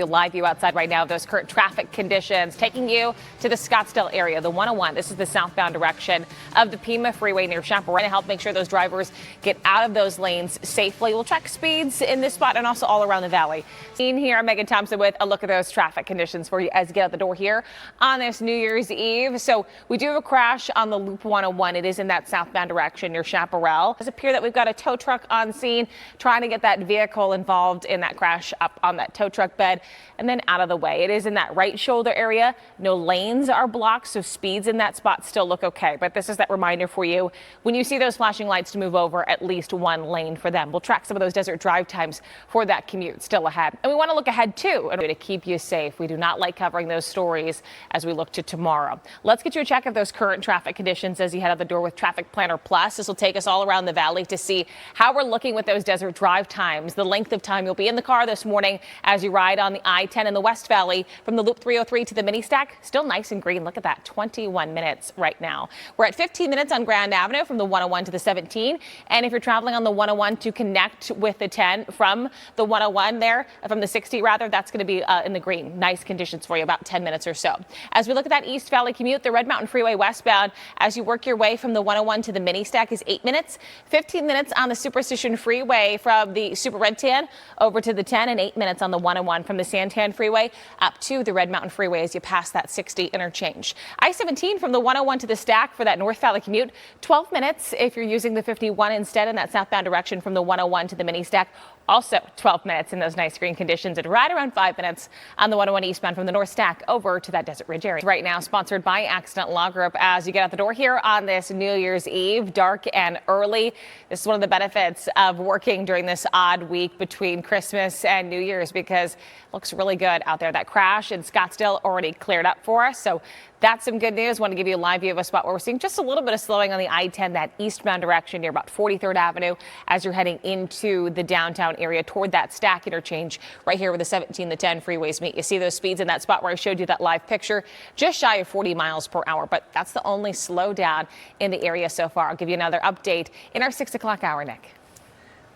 Live view outside right now of those current traffic conditions, taking you to the Scottsdale area, the 101. This is the southbound direction of the Pima Freeway near Chaparral to help make sure those drivers get out of those lanes safely. We'll check speeds in this spot and also all around the valley. Seen here, I'm Megan Thompson with a look at those traffic conditions for you as you get out the door here on this New Year's Eve. So we do have a crash on the Loop 101. It is in that southbound direction near Chaparral. It does appear that we've got a tow truck on scene trying to get that vehicle involved in that crash up on that tow truck bed and then out of the way. It is in that right shoulder area. No lanes are blocked, so speeds in that spot still look okay. But this is that reminder for you when you see those flashing lights to move over at least one lane for them. We'll track some of those desert drive times for that commute still ahead. And we want to look ahead too to keep you safe. We do not like covering those stories as we look to tomorrow. Let's get you a check of those current traffic conditions as you head out the door with Traffic Planner Plus. This will take us all around the valley to see how we're looking with those desert drive times, the length of time you'll be in the car this morning as you ride on the I-10 in the West Valley from the Loop 303 to the mini stack. Still nice and green. Look at that, 21 minutes right now. We're at 15 minutes on Grand Avenue from the 101 to the 17. And if you're traveling on the 101 to connect with the 10 from the 101 there, from the 60 rather, that's going to be in the green. Nice conditions for you, about 10 minutes or so. As we look at that East Valley commute, the Red Mountain Freeway westbound, as you work your way from the 101 to the mini stack is 8 minutes, 15 minutes on the Superstition Freeway from the Super Red Tan over to the 10, and 8 minutes on the 101 from the Santan Freeway up to the Red Mountain Freeway as you pass that 60 interchange. I-17 from the 101 to the stack for that North Valley commute, 12 minutes if you're using the 51 instead in that southbound direction from the 101 to the mini stack. Also 12 minutes in those nice green conditions and right around 5 minutes on the 101 eastbound from the North Stack over to that Desert Ridge area. Right now sponsored by Accident Law Group as you get out the door here on this New Year's Eve, dark and early. This is one of the benefits of working during this odd week between Christmas and New Year's because it looks really good out there. That crash in Scottsdale already cleared up for us. So that's some good news. Want to give you a live view of a spot where we're seeing just a little bit of slowing on the I-10, that eastbound direction near about 43rd Avenue as you're heading into the downtown area toward that stack interchange right here where the 17, the 10 freeways meet. You see those speeds in that spot where I showed you that live picture, just shy of 40 miles per hour. But that's the only slowdown in the area so far. I'll give you another update in our 6 o'clock hour, Nick.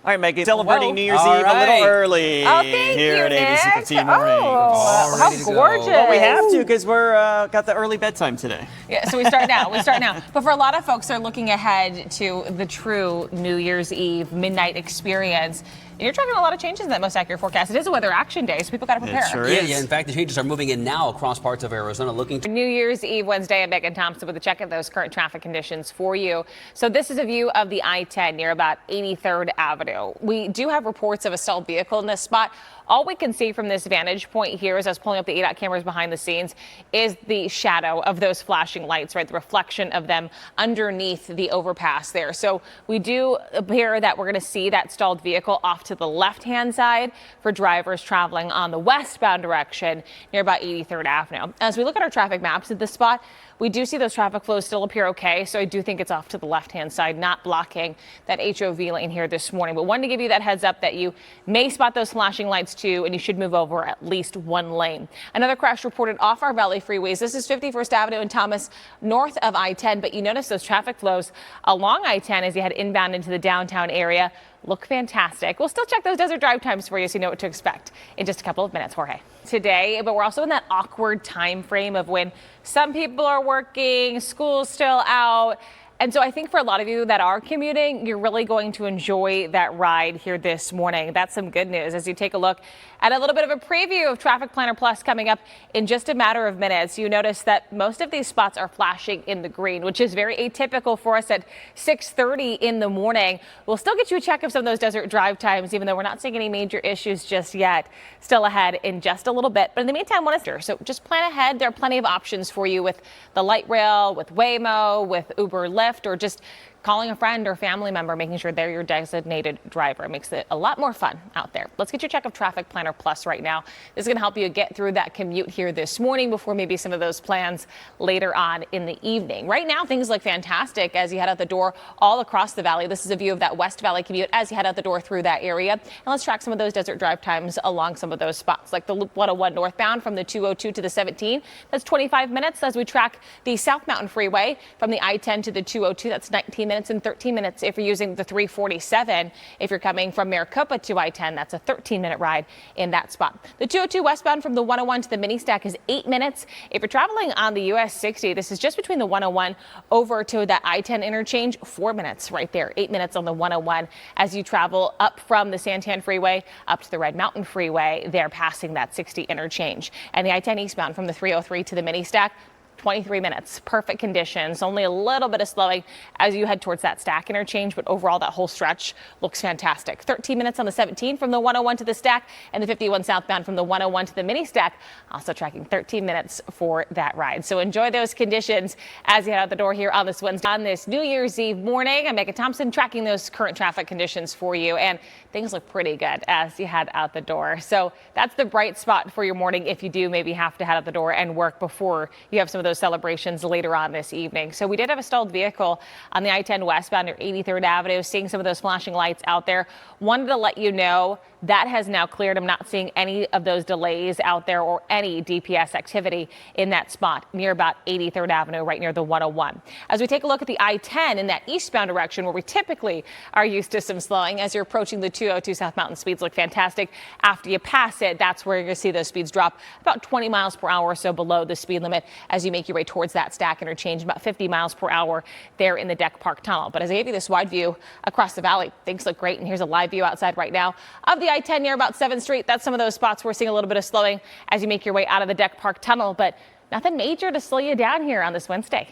All right, Megan, celebrating New Year's Eve a little early here at ABC 15 Morning. Oh, how gorgeous. Well, we have to because we're got the early bedtime today. Yeah, so we start now. But for a lot of folks, they're looking ahead to the true New Year's Eve midnight experience. And you're tracking a lot of changes in that most accurate forecast. It is a weather action day, so people got to prepare. It sure is. Yeah, in fact, the changes are moving in now across parts of Arizona looking to New Year's Eve Wednesday. I'm Megan Thompson with a check of those current traffic conditions for you. So this is a view of the I-10 near about 83rd Avenue. We do have reports of a stalled vehicle in this spot. All we can see from this vantage point here as I was pulling up the ADOT cameras behind the scenes is the shadow of those flashing lights, right? The reflection of them underneath the overpass there. So we do appear that we're going to see that stalled vehicle off to the left-hand side for drivers traveling on the westbound direction near about 83rd Avenue. As we look at our traffic maps at this spot, we do see those traffic flows still appear okay. So I do think it's off to the left-hand side, not blocking that HOV lane here this morning. But wanted to give you that heads up that you may spot those flashing lights too, and you should move over at least one lane. Another crash reported off our Valley freeways. This is 51st Avenue and Thomas north of I-10, but you notice those traffic flows along I-10 as you head inbound into the downtown area. Look fantastic. We'll still check those desert drive times for you so you know what to expect in just a couple of minutes, Jorge. Today, but we're also in that awkward time frame of when some people are working, school's still out. And so I think for a lot of you that are commuting, you're really going to enjoy that ride here this morning. That's some good news as you take a look at a little bit of a preview of Traffic Planner Plus coming up in just a matter of minutes. You notice that most of these spots are flashing in the green, which is very atypical for us at 6:30 in the morning. We'll still get you a check of some of those desert drive times, even though we're not seeing any major issues just yet. Still ahead in just a little bit. But in the meantime, so just plan ahead. There are plenty of options for you with the light rail, with Waymo, with Uber, Lyft, or just calling a friend or family member, making sure they're your designated driver. It makes it a lot more fun out there. Let's get your check of Traffic Planner Plus right now. This is going to help you get through that commute here this morning before maybe some of those plans later on in the evening. Right now, things look fantastic as you head out the door all across the valley. This is a view of that West Valley commute as you head out the door through that area. And let's track some of those desert drive times along some of those spots, like the Loop 101 northbound from the 202 to the 17. That's 25 minutes as we track the South Mountain Freeway from the I-10 to the 202. That's 19 minutes. minutes and 13 minutes if you're using the 347. If you're coming from Maricopa to I-10, that's a 13-minute ride in that spot. The 202 westbound from the 101 to the mini stack is 8 minutes. If you're traveling on the US 60, this is just between the 101 over to that I-10 interchange, 4 minutes right there, 8 minutes on the 101 as you travel up from the Santan Freeway up to the Red Mountain Freeway. They're passing that 60 interchange. And the I-10 eastbound from the 303 to the mini stack, 23 minutes, perfect conditions, only a little bit of slowing as you head towards that stack interchange, but overall that whole stretch looks fantastic. 13 minutes on the 17 from the 101 to the stack, and the 51 southbound from the 101 to the mini stack, also tracking 13 minutes for that ride. So enjoy those conditions as you head out the door here on this Wednesday. On this New Year's Eve morning, I'm Megan Thompson tracking those current traffic conditions for you, and things look pretty good as you head out the door. So that's the bright spot for your morning if you do maybe have to head out the door and work before you have some of those celebrations later on this evening. So we did have a stalled vehicle on the I-10 westbound near 83rd Avenue, seeing some of those flashing lights out there. Wanted to let you know that has now cleared. I'm not seeing any of those delays out there or any DPS activity in that spot near about 83rd Avenue, right near the 101. As we take a look at the I-10 in that eastbound direction where we typically are used to some slowing, as you're approaching the 202 South Mountain, speeds look fantastic. After you pass it, that's where you're going to see those speeds drop about 20 miles per hour or so below the speed limit as you make your way towards that stack interchange, about 50 miles per hour there in the Deck Park Tunnel. But as I gave you this wide view across the valley, things look great. And here's a live view outside right now of the I-10 near about 7th Street. That's some of those spots we're seeing a little bit of slowing as you make your way out of the Deck Park Tunnel, but nothing major to slow you down here on this Wednesday.